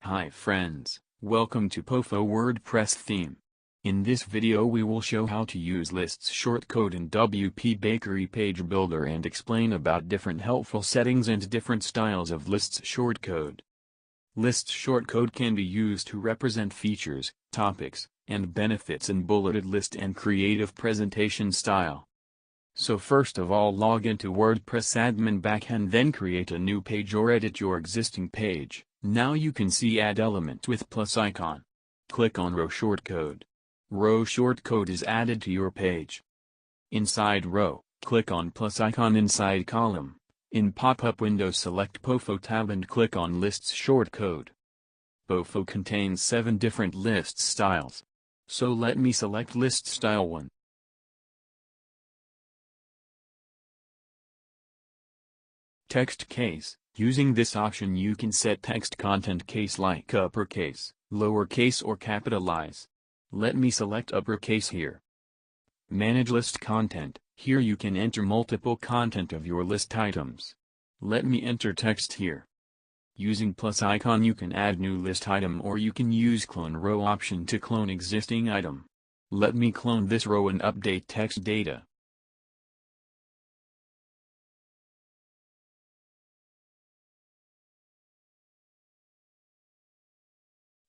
Hi friends, welcome to POFO WordPress Theme. In this video we will show how to use lists shortcode in WP Bakery Page Builder and explain about different helpful settings and different styles of lists shortcode. Lists shortcode can be used to represent features, topics, and benefits in bulleted list and creative presentation style. So first of all, log into WordPress admin backend, then create a new page or edit your existing page. Now you can see add element with plus icon. Click on row shortcode. Row shortcode is added to your page. Inside row, click on plus icon inside column. In pop-up window select POFO tab and click on lists shortcode. POFO contains 7 different list styles. So let me select list style 1. Text case. Using this option you can set text content case like uppercase, lowercase or capitalize. Let me select uppercase here. Manage list content. Here you can enter multiple content of your list items. Let me enter text here. Using plus icon you can add new list item or you can use clone row option to clone existing item. Let me clone this row and update text data.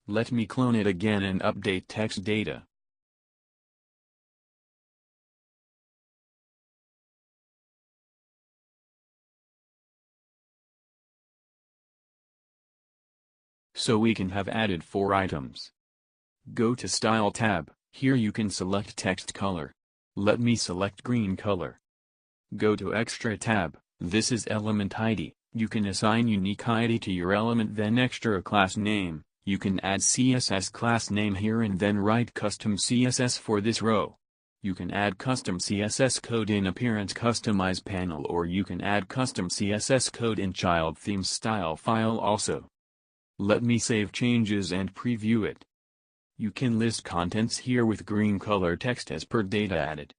Let me clone it again and update text data. So we can have added 4 items. Go to Style tab, here you can select text color. Let me select green color. Go to Extra tab, this is element ID, you can assign unique ID to your element, then extra class name. You can add CSS class name here and then write custom CSS for this row. You can add custom CSS code in Appearance Customize panel, or you can add custom CSS code in Child Theme style file also. Let me save changes and preview it. You can list contents here with green color text as per data added.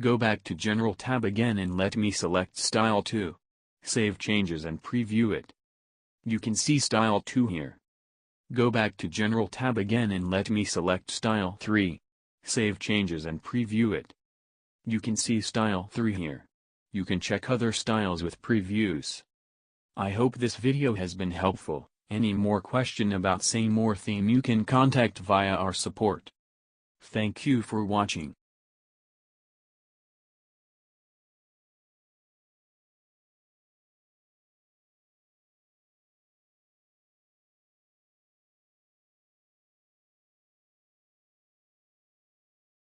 Go back to General tab again and let me select Style 2. Save changes and preview it. You can see Style 2 here. Go back to General tab again and let me select Style 3. Save changes and preview it. You can see Style 3 here. You can check other styles with previews. I hope this video has been helpful. Any more question about same or theme you can contact via our support. Thank you for watching.